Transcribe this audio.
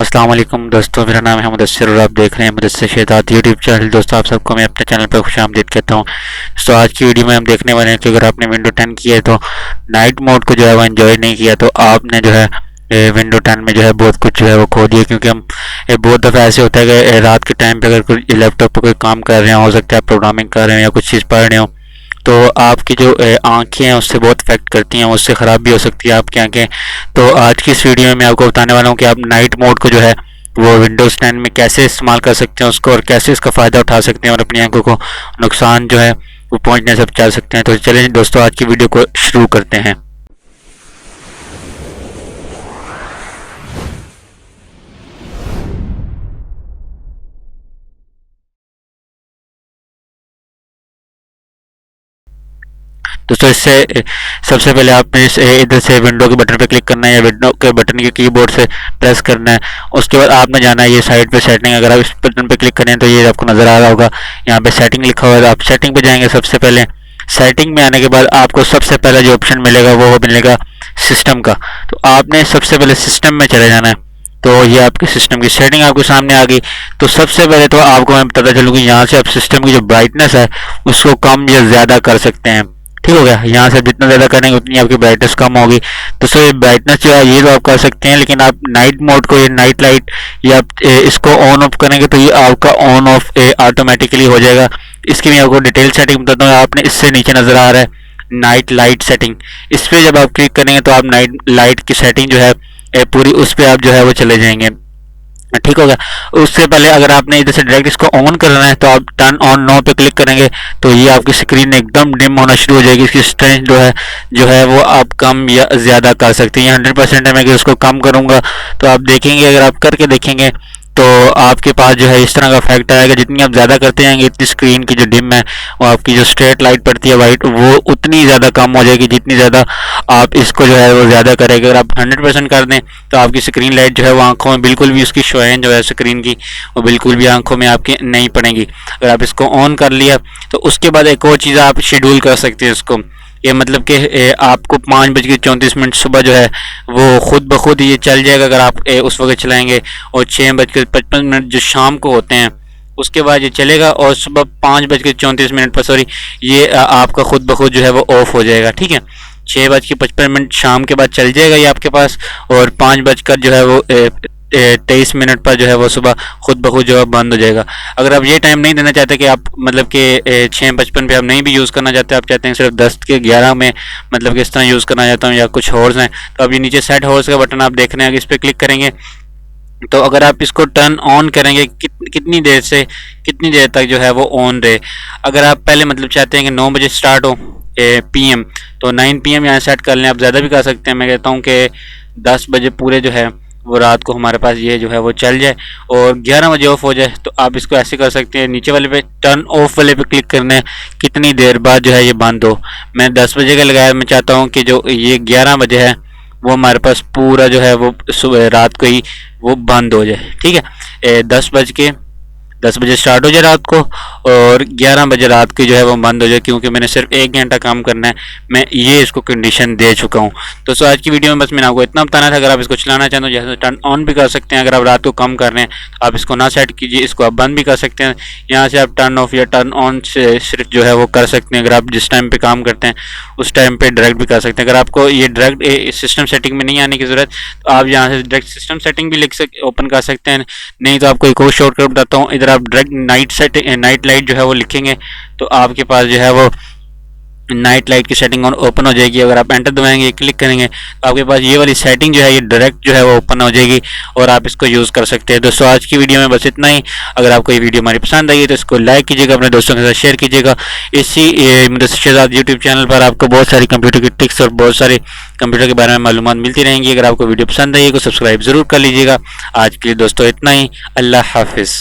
अस्सलाम वालेकुम दोस्तों, मेरा नाम है मुदस्सिर और आप देख रहे हैं मुदस्सिर शहजाद यूट्यूब चैनल। दोस्तों आप सबको मैं अपने चैनल पर खुशामदीद कहता हूं। तो आज की वीडियो में हम देखने वाले हैं कि अगर आपने विंडो 10 की है तो नाइट मोड को जो है वो एंजॉय नहीं किया तो आपने जो है विंडो 10 में जो है बहुत कुछ जो है वो खो दिया। क्योंकि हम बहुत दफ़ा ऐसे होता है कि रात के टाइम पे अगर कोई लैपटॉप पर कोई काम कर रहे हो सकता है, प्रोग्रामिंग कर रहे हो या कुछ चीज़ पढ़ रहे हो, तो आपकी जो आंखें हैं उससे बहुत इफेक्ट करती हैं, उससे ख़राब भी हो सकती है आपकी आंखें। तो आज की इस वीडियो में मैं आपको बताने वाला हूँ कि आप नाइट मोड को जो है वो विंडोज़ 10 में कैसे इस्तेमाल कर सकते हैं उसको, और कैसे इसका फ़ायदा उठा सकते हैं और अपनी आंखों को नुकसान जो है वो पहुँचने से बचा सकते हैं। तो चलिए दोस्तों आज की वीडियो को शुरू करते हैं। दोस्तों इससे सबसे पहले आपने इधर से विंडो के बटन पे क्लिक करना है या विंडो के बटन के कीबोर्ड से प्रेस करना है। उसके बाद आपने जाना है ये साइड पे सेटिंग। अगर आप इस बटन पे क्लिक करें तो ये आपको नज़र आ रहा होगा, यहाँ पे सेटिंग लिखा हुआ है। आप सेटिंग पे जाएंगे। सबसे पहले सेटिंग में आने के बाद आपको सबसे पहला जो ऑप्शन मिलेगा वो मिलेगा सिस्टम का। तो आपने सबसे पहले सिस्टम में चले जाना है। तो ये आपके सिस्टम की सेटिंग आपके सामने आ गई। तो सबसे पहले तो आपको मैं बताता चलूँ कि यहाँ से आप सिस्टम की जो ब्राइटनेस है उसको कम या ज़्यादा कर सकते हैं। ठीक हो गया। यहाँ से जितना ज़्यादा करेंगे उतनी आपकी ब्राइटनेस कम होगी। तो सर ये ब्राइटनेस जो है ये तो आप कर सकते हैं, लेकिन आप नाइट मोड को, ये नाइट लाइट, या आप इसको ऑन ऑफ करेंगे तो ये आपका ऑन ऑफ ऑटोमेटिकली हो जाएगा। इसकी मैं आपको डिटेल सेटिंग बताता हूँ। आपने इससे नीचे नज़र आ रहा है नाइट लाइट सेटिंग, इस पर जब आप क्लिक करेंगे तो आप नाइट लाइट की सेटिंग जो है पूरी उस पर आप जो है वो चले जाएंगे। ठीक हो गया। उससे पहले अगर आपने इधर से डायरेक्ट इसको ऑन करना है तो आप टर्न ऑन नो पे क्लिक करेंगे तो ये आपकी स्क्रीन एकदम डिम होना शुरू हो जाएगी। इसकी स्ट्रेंथ जो है वो आप कम या ज़्यादा कर सकते हैं। 100% है। मैं अगर इसको कम करूँगा तो आप देखेंगे, अगर आप करके देखेंगे तो आपके पास जो है इस तरह का इफेक्ट आएगा। जितनी आप ज़्यादा करते जाएंगे इतनी स्क्रीन की जो डिम है वो आपकी जो स्ट्रेट लाइट पड़ती है वाइट वो उतनी ज़्यादा कम हो जाएगी जितनी ज़्यादा आप इसको जो है वो ज़्यादा करेंगे। अगर आप 100% कर दें तो आपकी स्क्रीन लाइट जो है वो आंखों में बिल्कुल भी, उसकी शोयन जो है स्क्रीन की वो बिल्कुल भी आंखों में आपकी नहीं पड़ेगी। अगर आप इसको ऑन कर लिया तो उसके बाद एक और चीज़ आप शेड्यूल कर सकते हैं इसको। ये मतलब कि आपको 5:34 सुबह जो है वो खुद ब खुद ये चल जाएगा अगर आप उस वक्त चलाएंगे, और 6:55 जो शाम को होते हैं उसके बाद ये चलेगा, और सुबह 5:34 पर सॉरी ये आपका खुद ब खुद जो है वो ऑफ हो जाएगा। ठीक है। 6:55 शाम के बाद चल जाएगा ये आपके पास, और 5 बजकर जो है वो 23 पर जो है वो सुबह खुद ब खुद जो है बंद हो जाएगा। अगर आप ये टाइम नहीं देना चाहते कि आप मतलब कि 6:55 पे आप नहीं भी यूज़ करना चाहते, आप चाहते हैं सिर्फ 10 के 11 में मतलब कि इस तरह यूज़ करना चाहता हूँ या कुछ हॉर्स हैं, तो अब ये नीचे सेट हॉर्स का बटन आप देख रहे हैं, इस पर क्लिक करेंगे तो अगर आप इसको टर्न ऑन करेंगे कितनी देर से कितनी देर तक जो है वो ऑन रहे। अगर आप पहले मतलब चाहते हैं कि 9 बजे स्टार्ट हो PM तो 9 PM यहाँ सेट कर लें। आप ज़्यादा भी कर सकते हैं। मैं कहता हूँ कि 10 बजे पूरे जो है वो रात को हमारे पास ये जो है वो चल जाए और 11 बजे ऑफ हो जाए। तो आप इसको ऐसे कर सकते हैं, नीचे वाले पे टर्न ऑफ वाले पे क्लिक करना है, कितनी देर बाद जो है ये बंद हो। मैं 10 बजे का लगाया। मैं चाहता हूँ कि जो ये 11 बजे है वो हमारे पास पूरा जो है वो सुबह रात को ही वो बंद हो जाए। ठीक है। 10 बजे स्टार्ट हो जाए रात को और 11 बजे रात की जो है वो बंद हो जाए, क्योंकि मैंने सिर्फ 1 घंटा काम करना है। मैं ये इसको कंडीशन दे चुका हूँ। तो आज की वीडियो में बस मैंने आपको इतना बताना था। अगर आप इसको चलाना चाहें तो जैसे टर्न ऑन भी कर सकते हैं। अगर आप रात को कम कर रहे हैं तो आप इसको ना सेट कीजिए, इसको आप बंद भी कर सकते हैं। यहाँ से आप टर्न ऑफ या टर्न ऑन से सिर्फ जो है वो कर सकते हैं। अगर आप जिस टाइम पर काम करते हैं उस टाइम पर डायरेक्ट भी कर सकते हैं। अगर आपको ये डायरेक्ट सिस्टम सेटिंग में नहीं आने की ज़रूरत तो आप यहाँ से डायरेक्ट सिस्टम सेटिंग भी ओपन कर सकते हैं। नहीं तो आपको एक और शॉर्टकट बताता हूँ। इधर आप डायरेक्ट नाइट लाइट जो है वो लिखेंगे तो आपके पास जो है वो नाइट लाइट की सेटिंग ओपन हो जाएगी। अगर आप एंटर दबाएंगे क्लिक करेंगे तो आपके पास ये वाली सेटिंग जो है ये डायरेक्ट जो है वो ओपन हो जाएगी और आप इसको यूज़ कर सकते हैं। दोस्तों आज की वीडियो में बस इतना ही। अगर आपको ये वीडियो हमारी पसंद आई है तो इसको लाइक कीजिएगा, अपने दोस्तों के साथ शेयर कीजिएगा। इसी मुदस्सिर शहजाद यूट्यूब चैनल पर आपको बहुत सारी कंप्यूटर की टिप्स और बहुत सारे कंप्यूटर के बारे में मालूमात मिलती रहेंगी। अगर आपको वीडियो पसंद आई है तो सब्सक्राइब ज़रूर कर लीजिएगा। आज के लिए दोस्तों इतना ही। अल्लाह हाफिज़।